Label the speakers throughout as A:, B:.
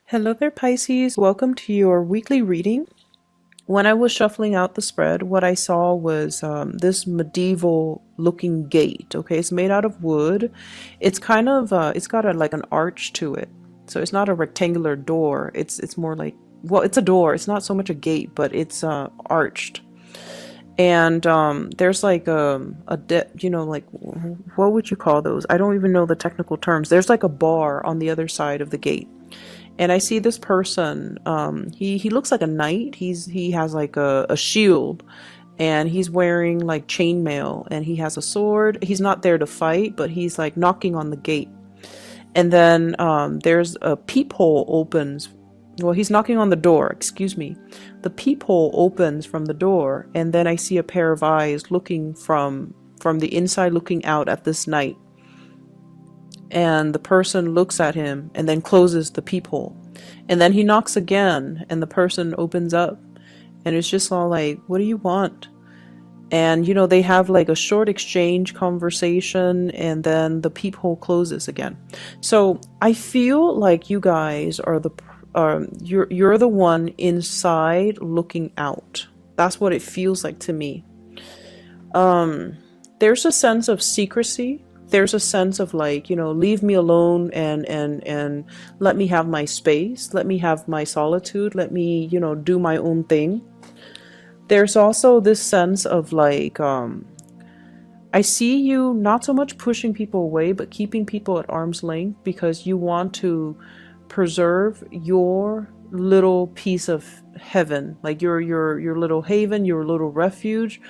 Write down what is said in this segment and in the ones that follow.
A: Hello there, Pisces. Welcome to your weekly reading. When I was shuffling out the spread, what I saw was this medieval looking gate. Okay, it's made out of wood. It's kind of it's got like an arch to it. So it's not a rectangular door. It's more like, well, it's a door. It's not so much a gate, but it's arched. And there's like like, what would you call those? I don't even know the technical terms. There's like a bar on the other side of the gate. And I see this person. He looks like a knight. He has like a shield, and he's wearing like chainmail, and he has a sword. He's not there to fight, but he's like knocking on the gate. And then there's a peephole opens. Well, he's knocking on the door. Excuse me. The peephole opens from the door, and then I see a pair of eyes looking from the inside, looking out at this knight. And the person looks at him and then closes the peephole. And then he knocks again, and the person opens up, and it's just all like, what do you want? And they have like a short exchange conversation, and then the peephole closes again. So I feel like you guys are you're the one inside looking out. That's what it feels like to me. There's a sense of secrecy. There's a sense of like, leave me alone, and let me have my space. Let me have my solitude. Let me, do my own thing. There's also this sense of like, I see you not so much pushing people away, but keeping people at arm's length, because you want to preserve your little piece of heaven, like your little haven, your little refuge,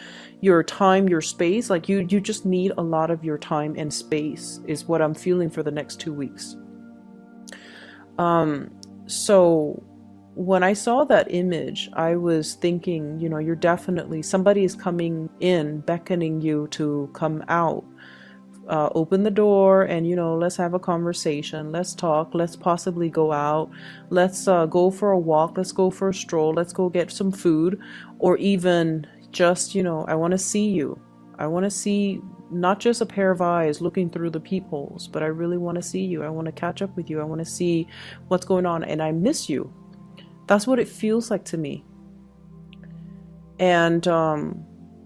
A: your time, your space. Like you just need a lot of your time and space, is what I'm feeling for the next 2 weeks. So when I saw that image, I was thinking, you're definitely, somebody is coming in, beckoning you to come out. Open the door, and let's have a conversation, let's talk, let's possibly go out, let's go for a walk, let's go for a stroll, let's go get some food, or even just, I want to see you. I want to see not just a pair of eyes looking through the peepholes, but I really want to see you. I want to catch up with you. I want to see what's going on, and I miss you. That's what it feels like to me. And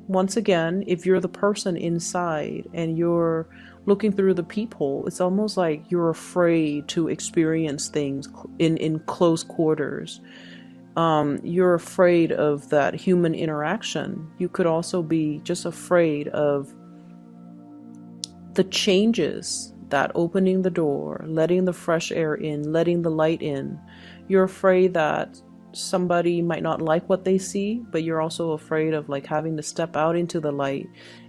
A: once again, if you're the person inside and you're looking through the peephole, it's almost like you're afraid to experience things in close quarters. You're afraid of that human interaction. You could also be just afraid of the changes that opening the door, letting the fresh air in, letting the light in. You're afraid that somebody might not like what they see, but you're also afraid of like having to step out into the light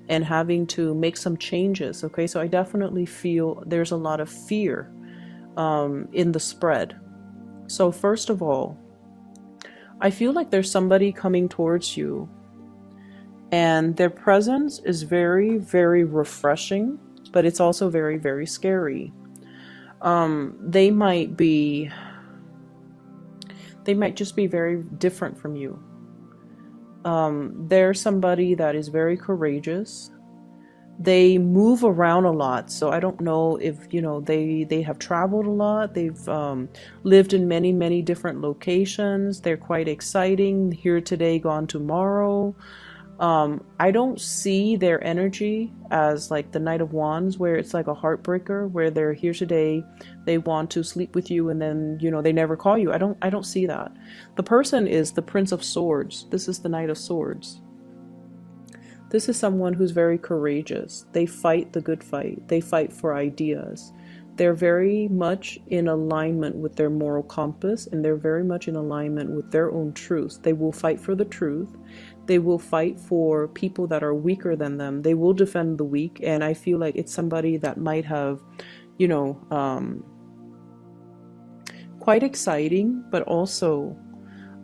A: and having to make some changes. Okay, so I definitely feel there's a lot of fear in the spread. So first of all, I feel like there's somebody coming towards you, and their presence is very, very refreshing, but it's also very, very scary. They might just be very different from you. They're somebody that is very courageous. They move around a lot, so I don't know if they have traveled a lot. They've lived in many, many different locations. They're quite exciting. Here today, gone tomorrow. I don't see their energy as like the Knight of Wands, where it's like a heartbreaker, where they're here today, they want to sleep with you, and then they never call you. I don't see that. The person is the Prince of Swords. This is the Knight of Swords. This is someone who's very courageous. They fight the good fight. They fight for ideas. They're very much in alignment with their moral compass, and they're very much in alignment with their own truth. They will fight for the truth. They will fight for people that are weaker than them. They will defend the weak. And I feel like it's somebody that might have, quite exciting, but also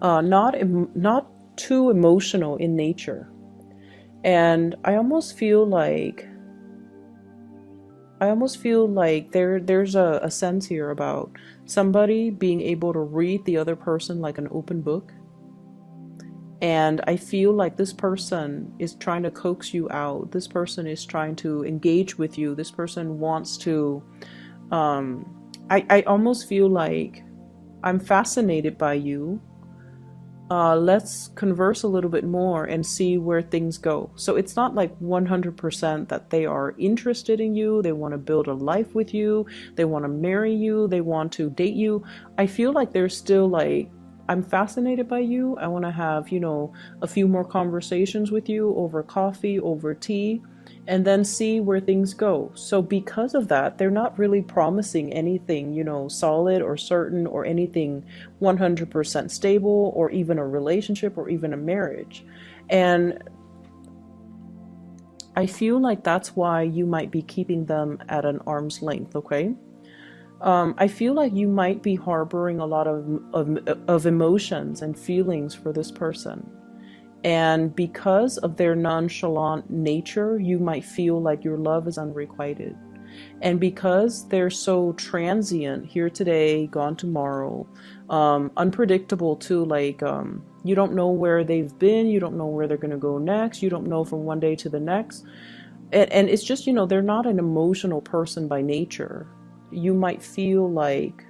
A: not too emotional in nature. And I almost feel like there's a sense here about somebody being able to read the other person like an open book. And I feel like this person is trying to coax you out. This person is trying to engage with you. This person wants to, I almost feel like I'm fascinated by you. Let's converse a little bit more and see where things go. So it's not like 100% that they are interested in you, they want to build a life with you, they want to marry you, they want to date you. I feel like they're still like, I'm fascinated by you. I want to have, a few more conversations with you over coffee, over tea, and then see where things go. So because of that, they're not really promising anything, solid or certain or anything 100% stable or even a relationship or even a marriage. And I feel like that's why you might be keeping them at an arm's length, okay? I feel like you might be harboring a lot of emotions and feelings for this person. And because of their nonchalant nature, you might feel like your love is unrequited. And because they're so transient, here today, gone tomorrow, unpredictable too, like you don't know where they've been, you don't know where they're going to go next, you don't know from one day to the next. And it's just, they're not an emotional person by nature. You might feel like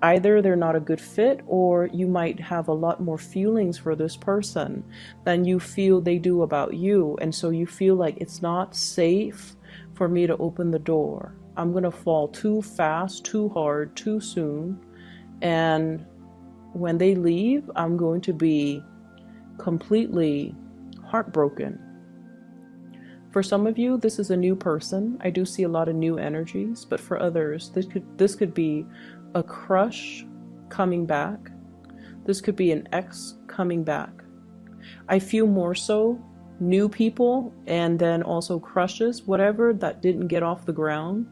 A: either they're not a good fit, or you might have a lot more feelings for this person than you feel they do about you. And so you feel like it's not safe for me to open the door. I'm going to fall too fast, too hard, too soon. And when they leave, I'm going to be completely heartbroken. For some of you, this is a new person. I do see a lot of new energies, but for others, this could be a crush coming back. This could be an ex coming back. I feel more so new people and then also crushes, whatever that didn't get off the ground.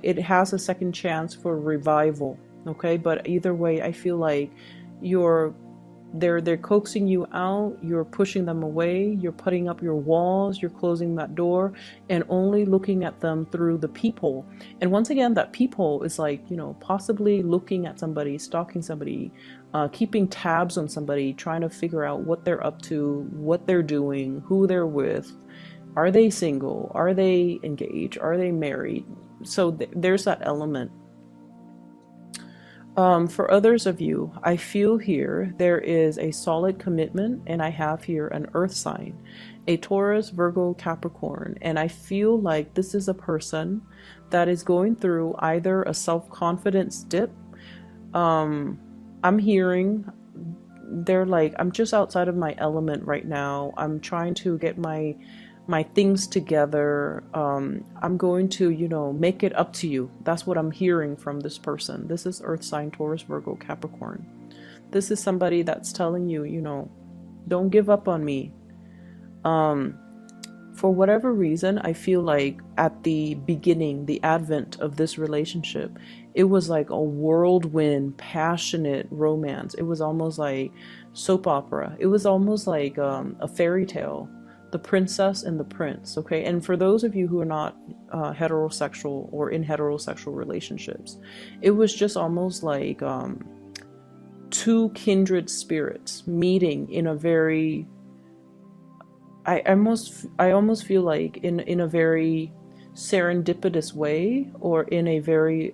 A: It has a second chance for revival. Okay, but either way, I feel like they're coaxing you out, you're pushing them away, you're putting up your walls, you're closing that door and only looking at them through the peephole. And once again, that peephole is like, possibly looking at somebody, stalking somebody, keeping tabs on somebody, trying to figure out what they're up to, what they're doing, who they're with. Are they single? Are they engaged? Are they married? So there's that element. For others of you, I feel here there is a solid commitment, and I have here an earth sign, a Taurus, Virgo, Capricorn, and I feel like this is a person that is going through either a self-confidence dip. I'm hearing they're like, I'm just outside of my element right now. I'm trying to get my things together. I'm going to, make it up to you. That's what I'm hearing from this person. This is earth sign Taurus, Virgo, Capricorn. This is somebody that's telling you, don't give up on me. For whatever reason, I feel like at the beginning, the advent of this relationship, it was like a whirlwind, passionate romance. It was almost like soap opera. It was almost like a fairy tale. The princess and the prince, okay? And for those of you who are not heterosexual or in heterosexual relationships, it was just almost like two kindred spirits meeting in a very, I almost feel like in a very serendipitous way, or in a very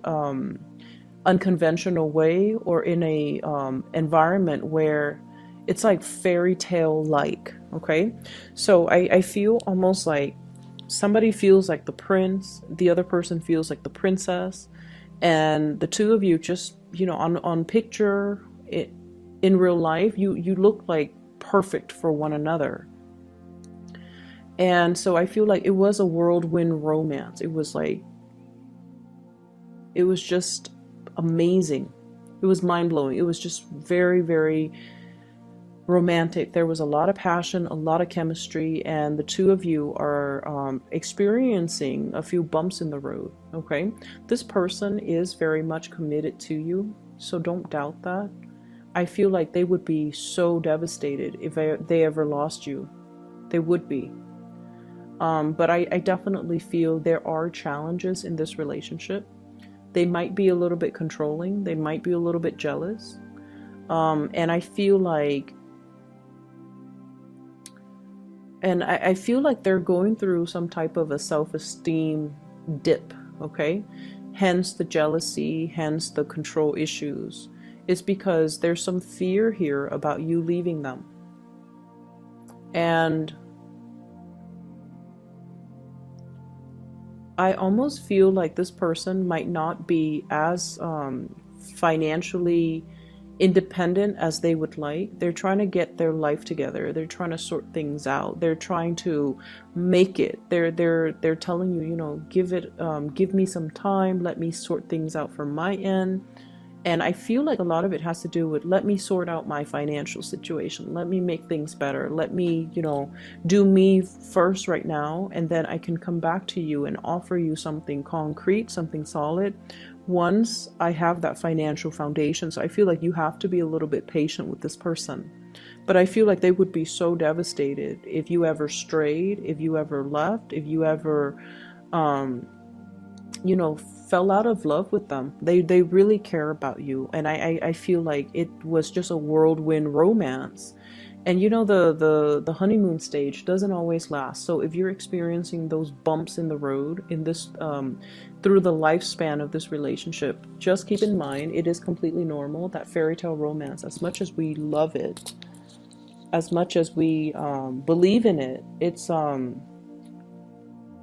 A: unconventional way, or in a environment where it's like fairy tale like, okay? So I feel almost like somebody feels like the prince, the other person feels like the princess, and the two of you just, on picture, in real life, you look like perfect for one another. And so I feel like it was a whirlwind romance. It was just amazing. It was mind-blowing. It was just very, very romantic. There was a lot of passion, a lot of chemistry, and the two of you are experiencing a few bumps in the road, okay? This person is very much committed to you, so don't doubt that. I feel like they would be so devastated if they ever lost you. They would be. But I definitely feel there are challenges in this relationship. They might be a little bit controlling. They might be a little bit jealous. And I feel like they're going through some type of a self-esteem dip, okay? Hence the jealousy, hence the control issues. It's because there's some fear here about you leaving them. And I almost feel like this person might not be as financially independent as they would like. They're trying to get their life together. They're trying to sort things out. They're trying to make it. They're telling you, you know, give me some time. Let me sort things out from my end. And I feel like a lot of it has to do with, let me sort out my financial situation. Let me make things better. Let me, you know, do me first right now. And then I can come back to you and offer you something concrete, something solid once I have that financial foundation. So I feel like you have to be a little bit patient with this person. But I feel like they would be so devastated if you ever strayed, if you ever left, if you ever, you know, fell out of love with them. They really care about you. And I feel like it was just a whirlwind romance. And you know, the honeymoon stage doesn't always last. So if you're experiencing those bumps in the road in this through the lifespan of this relationship, just keep in mind it is completely normal. That fairy tale romance, as much as we love it, as much as we believe in it,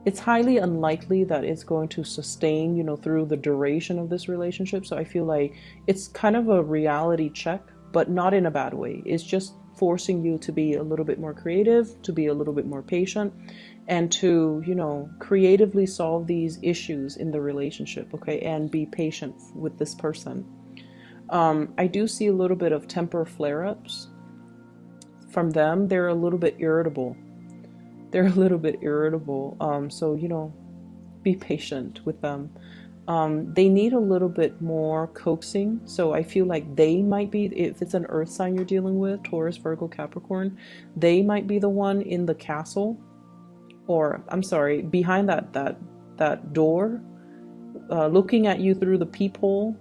A: it's highly unlikely that it's going to sustain, you know, through the duration of this relationship. So I feel like it's kind of a reality check, but not in a bad way. It's just forcing you to be a little bit more creative, to be a little bit more patient, and to, you know, creatively solve these issues in the relationship, okay? And be patient with this person. I do see a little bit of temper flare-ups from them. They're a little bit irritable. They're a little bit irritable. So, you know, be patient with them. They need a little bit more coaxing. So I feel like they might be, if it's an earth sign you're dealing with, Taurus, Virgo, Capricorn, they might be the one in the castle, or I'm sorry, behind that door, looking at you through the peephole.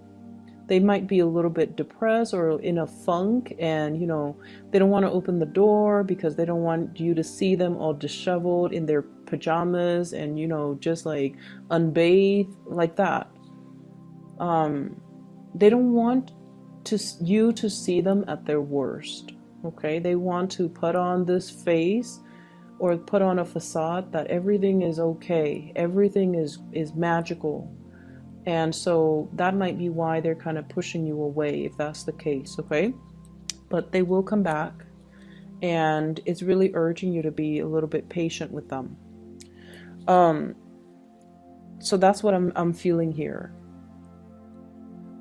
A: They might be a little bit depressed or in a funk, and you know, they don't want to open the door because they don't want you to see them all disheveled in their pajamas and, you know, just like unbathed like that. They don't want you to see them at their worst. Okay, they want to put on this face or put on a facade that everything is okay, everything is magical. And so that might be why they're kind of pushing you away, if that's the case, okay? But they will come back, and it's really urging you to be a little bit patient with them. So that's what I'm feeling here.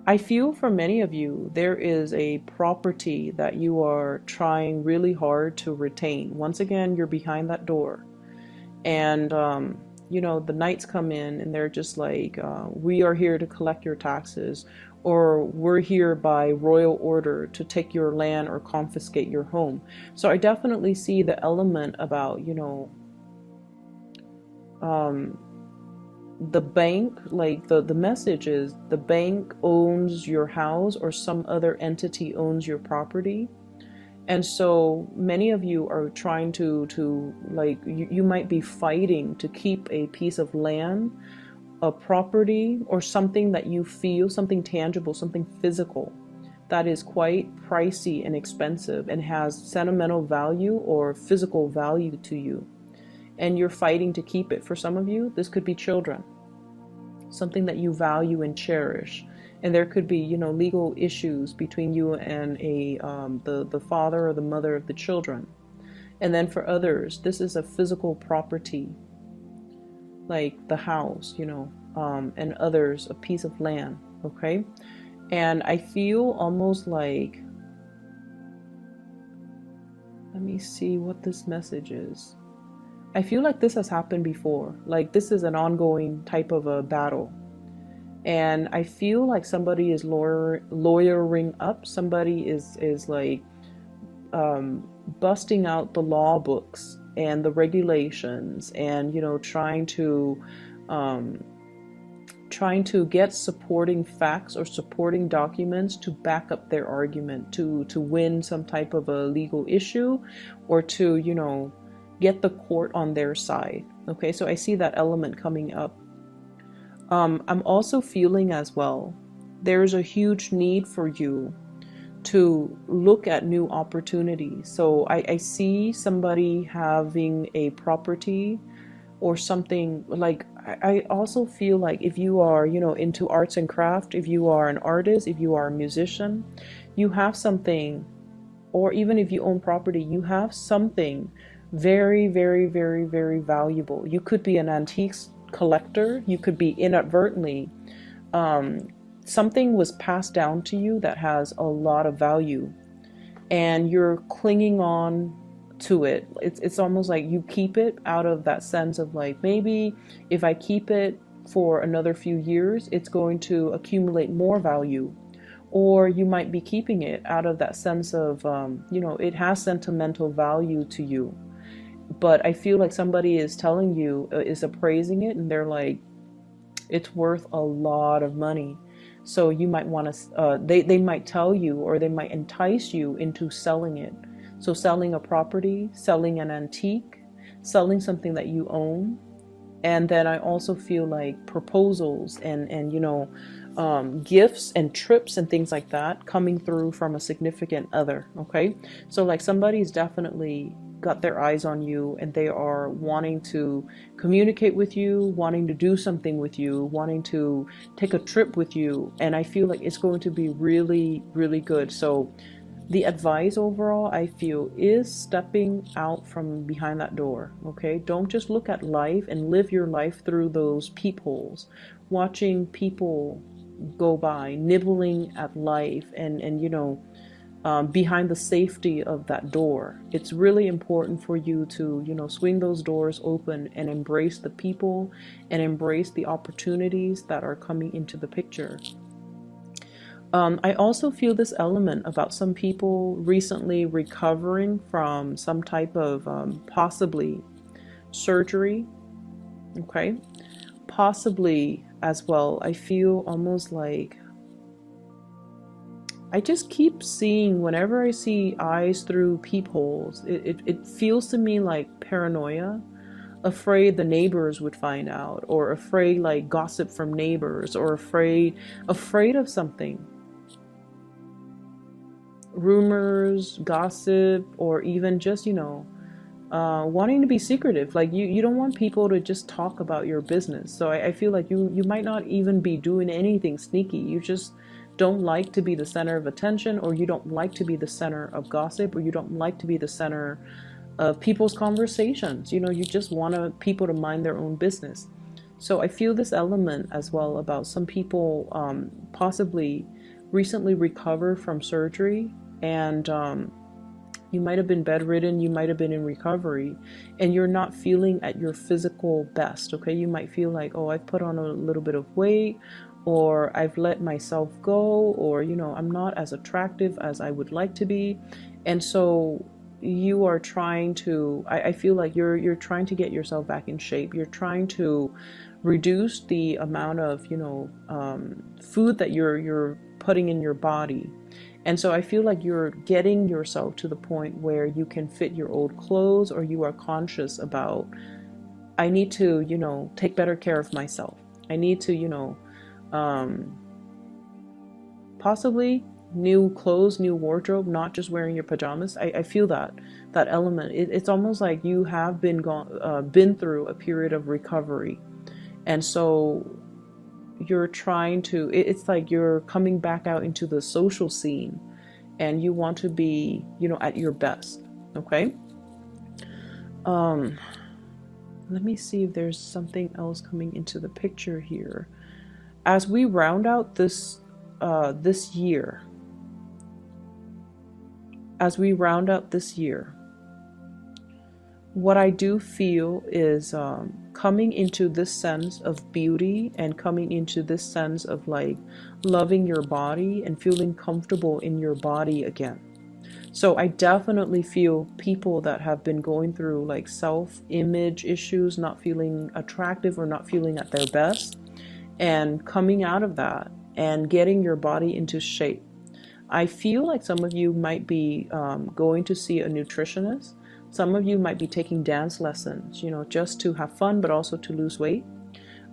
A: I feel for many of you, there is a property that you are trying really hard to retain. Once again, you're behind that door. And you know, the knights come in and they're just like, we are here to collect your taxes, or we're here by royal order to take your land or confiscate your home. So I definitely see the element about, you know, the bank, like the message is the bank owns your house or some other entity owns your property. And so many of you are trying to like, you might be fighting to keep a piece of land, a property, or something that you feel, something tangible, something physical that is quite pricey and expensive and has sentimental value or physical value to you. And you're fighting to keep it. For some of you, this could be children, something that you value and cherish. And there could be, you know, legal issues between you and the father or the mother of the children. And then for others, this is a physical property, like the house, you know, and others, a piece of land, okay? And I feel almost like, let me see what this message is. I feel like this has happened before. Like this is an ongoing type of a battle. And I feel like somebody is lawyering up. Somebody is like busting out the law books and the regulations, and you know, trying to get supporting facts or supporting documents to back up their argument, to win some type of a legal issue, or to, you know, get the court on their side. Okay, so I see that element coming up. I'm also feeling as well, there's a huge need for you to look at new opportunities. So I see somebody having a property or something. Like I also feel like if you are, into arts and craft, if you are an artist, if you are a musician, you have something, or even if you own property, you have something very, very, very, very valuable. You could be an antiques collector, you could be inadvertently, um, something was passed down to you that has a lot of value, and you're clinging on to it. It's almost like you keep it out of that sense of like, maybe if I keep it for another few years, it's going to accumulate more value. Or you might be keeping it out of that sense of, it has sentimental value to you. But I feel like somebody is telling you, is appraising it, and they're like, it's worth a lot of money. So you might want to, they might tell you, or they might entice you into selling it. So selling a property, selling an antique, selling something that you own. And then I also feel like proposals and gifts and trips and things like that coming through from a significant other. Okay, so like somebody's definitely got their eyes on you, and they are wanting to communicate with you, wanting to do something with you, wanting to take a trip with you. And I feel like it's going to be really, really good. So the advice overall, I feel, is stepping out from behind that door. Okay, don't just look at life and live your life through those peepholes, watching people go by, nibbling at life, and behind the safety of that door. It's really important for you to, swing those doors open and embrace the people and embrace the opportunities that are coming into the picture. I also feel this element about some people recently recovering from some type of possibly surgery. Okay, possibly as well. I feel almost like I just keep seeing, whenever I see eyes through peepholes, it feels to me like paranoia, afraid the neighbors would find out, or afraid like gossip from neighbors, or afraid of something. Rumors, gossip, or even just, wanting to be secretive. Like you don't want people to just talk about your business. So I feel like you might not even be doing anything sneaky. You just don't like to be the center of attention, or you don't like to be the center of gossip, or you don't like to be the center of people's conversations. You just want people to mind their own business. So I feel this element as well about some people possibly recently recover from surgery, and you might have been bedridden, you might have been in recovery, and you're not feeling at your physical best. Okay, you might feel like, oh, I've put on a little bit of weight, or I've let myself go, or I'm not as attractive as I would like to be. And so you are trying to, I feel like you're trying to get yourself back in shape. You're trying to reduce the amount of food that you're putting in your body. And so I feel like you're getting yourself to the point where you can fit your old clothes, or you are conscious about, I need to take better care of myself. I need to possibly new clothes, new wardrobe, not just wearing your pajamas. I feel that element. It's almost like you have been through a period of recovery, and so you're trying to, it's like you're coming back out into the social scene, and you want to be, at your best. Okay. Let me see if there's something else coming into the picture here. As we round out this year, what I do feel is coming into this sense of beauty, and coming into this sense of like loving your body and feeling comfortable in your body again. So I definitely feel people that have been going through like self-image issues, not feeling attractive or not feeling at their best, and coming out of that and getting your body into shape. I feel like some of you might be going to see a nutritionist. Some of you might be taking dance lessons, just to have fun, but also to lose weight.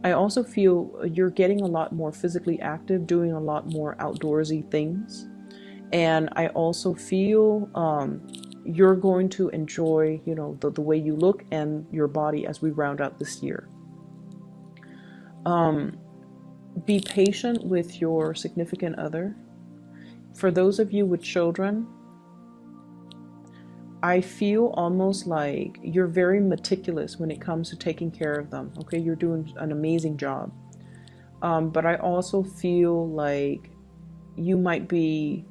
A: I also feel you're getting a lot more physically active, doing a lot more outdoorsy things. And I also feel you're going to enjoy, you know, the way you look and your body as we round out this year. Be patient with your significant other. For those of you with children, I feel almost like you're very meticulous when it comes to taking care of them. Okay, you're doing an amazing job. But I also feel like you might be,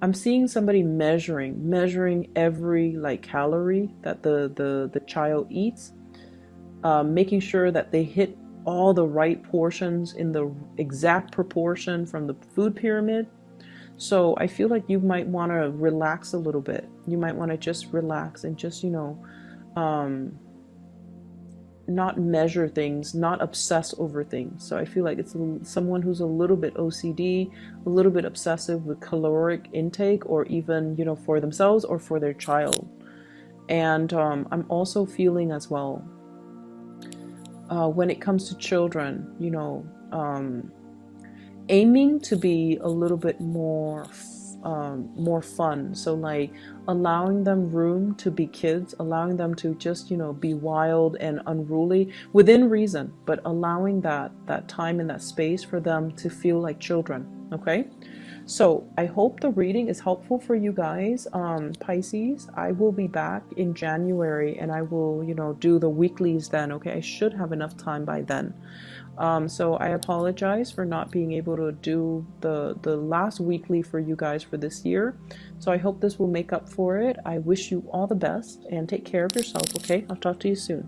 A: I'm seeing somebody measuring every like calorie that the child eats, making sure that they hit all the right portions in the exact proportion from the food pyramid. So I feel like you might want to relax a little bit. You might want to just relax and just, you know, not measure things, not obsess over things. So I feel like it's someone who's a little bit OCD, a little bit obsessive with caloric intake, or even, you know, for themselves or for their child. And I'm also feeling as well, when it comes to children, you know, aiming to be a little bit more fun. So like allowing them room to be kids, allowing them to just, you know, be wild and unruly within reason, but allowing that time and that space for them to feel like children. Okay. So I hope the reading is helpful for you guys. Pisces, I will be back in January and I will, you know, do the weeklies then. Okay. I should have enough time by then. So I apologize for not being able to do the last weekly for you guys for this year. So I hope this will make up for it. I wish you all the best and take care of yourself, okay? I'll talk to you soon.